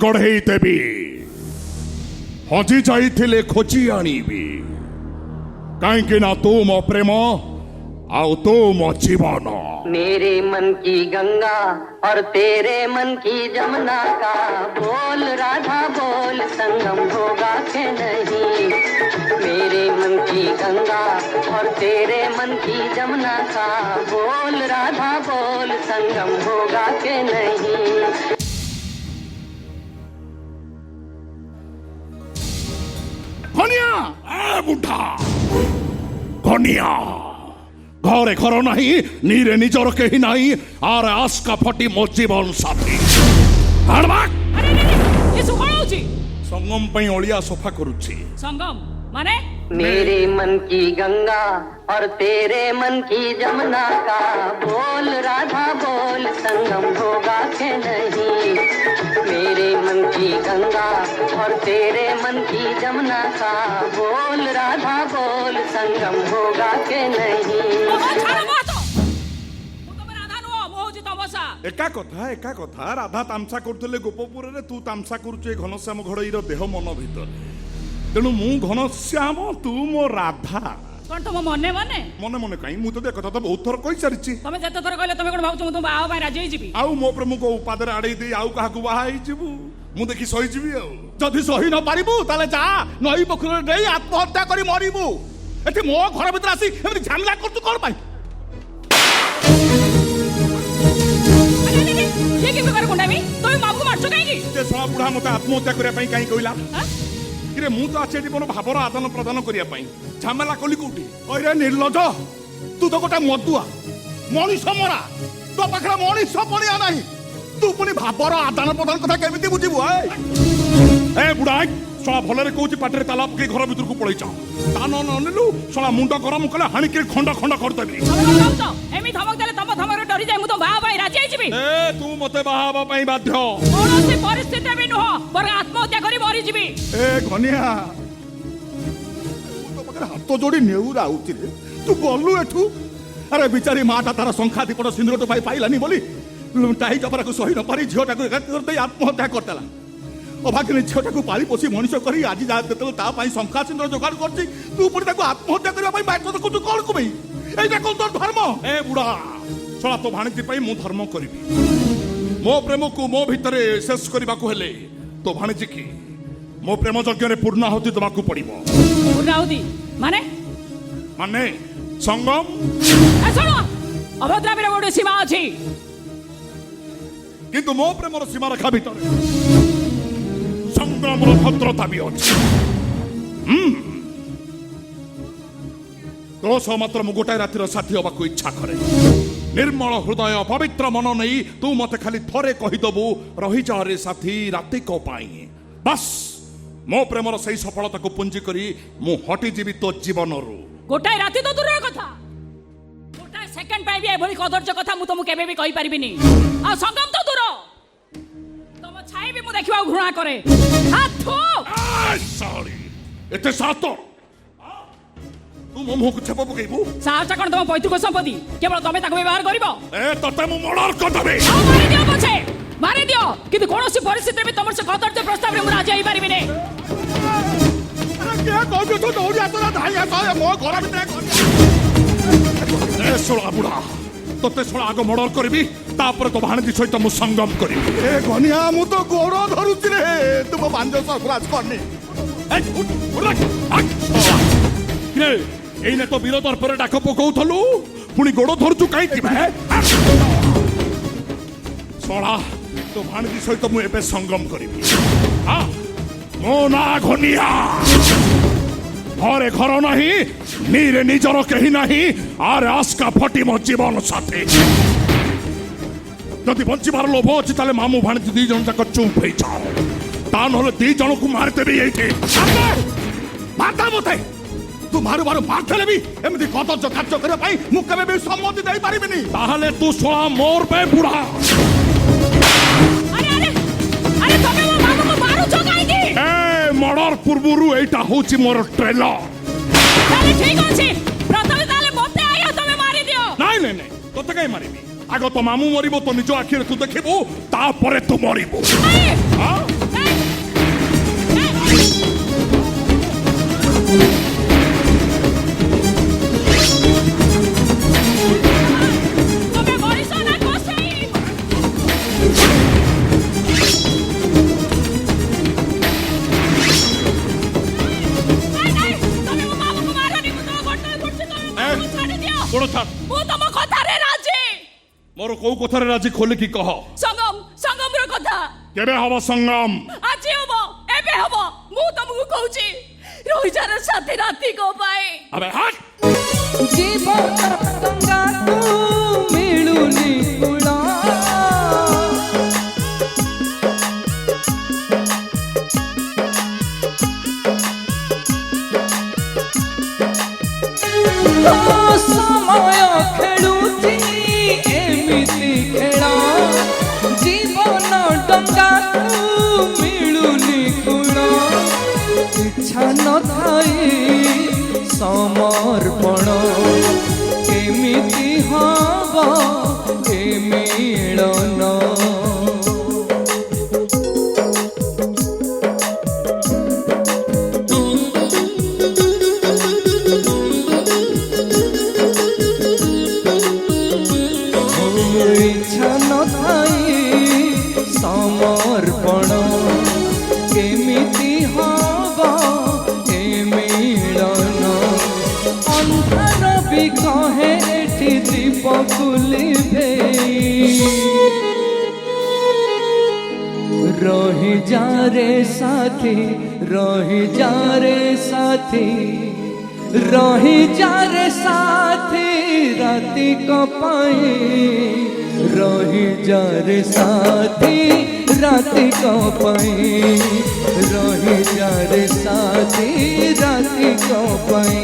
कढ़ई देवी हजि जाइथिले खोजी आनिबी कहीं ना तू मो प्रेम आओ तू मो जीवन। मेरे मन की गंगा और तेरे मन की जमुना का बोल राधा बोल संगम होगा कि नहीं। मेरे मन की गंगा और तेरे मन की जमुना का बोल राधा बोल संगम होगा कि नहीं। घनिया ए बुढ़ा घनिया घरे घर नहीं नीरे निजर कहीं नहीं आर आस्का फटी मो जीवन साथी हड़बाक अरे नहीं ये सुकण होची संगम पई ओलिया सफा करूची। संगम माने मेरे मन की गंगा और तेरे मन की जमुना का बोल राधा बोल संगम होगा कि नहीं। मेरे मन की गंगा और तेरे मन की जमुना का बोल राधा बोल संगम होगा कि नहीं। एका कथा राधा तामसा करथले गोपपुर रे तू तामसा करूचे घनश्याम घड़ईर देह मन भीतर तेणु मु घनश्याम तू मो राधा कोन तुम मने मने मने मने कहीं मु तो देखता तो बहुत थर कहि सारिछि। तमे जते थर कहले तमे कोन भाबछु मु तुम बाहा भाई राजी जिबी आउ मो प्रेम को उपादर आड़े दे आउ काहा को बाहा जिबू मु देखि सही जिबी आउ जदि सही न पारिबू ताले जा नई पोखर रे आत्महत्या करी मरिबू एठी मो घर भीतर आसी एमि झामला करतु कोन पाई। ये के प्रकार कोंडामी तोय मामू मारछो काई की जे सळा बुढा मते आत्महत्या करिया पई काई कहिला किरे मु तो आछे जीवन भावर आदान प्रदान करिया पई झामेला कली कोठी ओरे निर्लज तू तो गोटा मदुआ मनीष मरा तो पाखरा मनीष पड़िया नाही तू पुनी भावर आदान प्रदान कथा केमिति बुझिबु ए बुढा सळा भलरे कहूची पाटरे ताला पके घर भीतर को पळै जा ता न ननेलु सळा मुंड गरम कले हाणी के खंड खंड कर देबी एमी धमक देले तम धमक डरी जाय मु तो बाहा भाई राजी जिबी ए तू मते बाहाबा पई बाध्य कोनोसी परिस्थिति में नुह बर आत्महत्या करी मरी जिबी। ए घनिया तो पकड़ हाथ जोड़ी नेउरा आउची रे तू गलु एठू अरे बिचारी माटा तारा संखा दीपट सिंदूर तो पाई पाइलानी बोली टाई चपरा को सही न पारी झियोटा को एकात करते आत्महत्या करतला अभागिनी झियोटा को पाली पोसी मनुष्य करी आज जा देतल ता पाई संखा सिंदूर जोगाड़ करची तू पुरी ताको आत्महत्या करबा पाई बात तो तू कोन को भाई एटा कोन तोर धर्म ए बुढ़ा सळा तो भाणीजी पाई मु धर्म करबी मो प्रेम को मो भितरे शेष करबा को हेले तो भाणीजी की मो प्रेम यज्ञ रे पूर्णाहुति दबाकू पड़िबो। पूर्णाहुति माने माने संगम ए सुनो अभद्रामी रे गोटे सीमा अछि किंतु मो प्रेमर सीमा रेखा भितरे संगम रो भद्रता भी अछि। तो सो मात्र मु गोटाय रातिर साथी होबा को इच्छा करे निर्मल हृदय पवित्र मन नहीं तू मते खाली थरे कहि दबु रही जा रे साथी राति को पाई बस मो प्रेमर सही सफलता को पुंजी करी मु हटी जीवी तो जीवन रु गोटाय राति तो दूर कथा गोटाय सेकंड पाई भी एभली कदर्ज कथा मु तुम केबे भी कहि परिबिनी आ संगम तो दूर तुम छाई भी मु देखिबा घृणा करे हाथो सॉरी एते सातो तू मो मुह को छप पकेबू साहसा कोन तुम पैतृक संपत्ति केवल तमे ताको व्यवहार करिवो ए तते मु मर्डर कर देबे मारि दियो पछे मारि दियो किंतु कोनोसी परिस्थिति में तमर से कदर्ज प्रस्ताव रे मु राजी आइ परिबिनी के कहबे तो दौड़ी आतला धाइया कहे मो घर भीतर ए सोळा बुढ़ा तते सोळा आगो मर्डर करबी तापर तो भाणजी सहित मु संगम करबी। ए घनिया मु तो गोड़ धरुची रे तुम बांजो सरफराज करनी ए उठ रे एने तो वीर दर्पर डाक पकौथलु पुणी गोड़ धरचु काई कि सोळा तो भाणजी सहित मु एबे संगम करबी। हां मो ना घनिया घरे घर नहीं नीरे निजर कहीं नहीं आर आस्का फटी मो जीवन साथी जदि बंचिबार लोभ अच्छी ताले मामू भाणजी दी जन जाक चुप हो जाओ ता नहले दी जन को मारदेबी एठी माता मते तू मारू मारू मारथले भी एमती कदर्ज कार्य करे पाई मु केबे भी सम्मति देई परिबिनी ताहले तू सोळा मोर पे बुढ़ा अरे अरे अरे तमे मो मामू को मारू छ काई की ए मर्डर पूर्वरु एटा होची मोर ट्रेलर ताले ठीक अछि प्रथम ताले मते आया तमे मारि दियो नहीं नहीं नहीं तोते काई मारिबी आगो तो मामू मरिबो तो निज आखिरे तू देखिबो तापरे तू मरिबो ए କୋଉ କଥାରେ ରାଜି ଖୋଲିକି କହ। ସଂଗମର କଥା କେବେ ହବ ସଂଗମ? ଆଜି ହବ, ଏବେ ହବ। ମୁଁ ତମକୁ କହୁଛି ରହିଯାର ସାଥୀ ରାତି କୋ ପାଇଁ। ଆବେ ହଟ୍। ଜୀବନ ଗଙ୍ଗାକୁ ମିଳୁନି କୂଳ, ସମୟ ଖେଳୁଛି ଏମିତି ଖେଳ। ଜୀବନ ଡଙ୍ଗାକୁ ମିଳୁନି କୂଳ, ଇଚ୍ଛା ନଥାଇ ସମର୍ପଣ କେମିତି ହବ ଏ ମିଳନ। ইচ্ছা নথাই সমর্পণ কেমিতি হব এ মিলন। অন্ধার বি কহে এটি দীপ কুলিবে, রহি যা রে সাথী, রহি যা রে সাথী, রহি যা রে সাথী রাতি কপাই। রহি যা রে সাথী রাতি কপাই, রহি যা রে সাথী রাতি কপাই।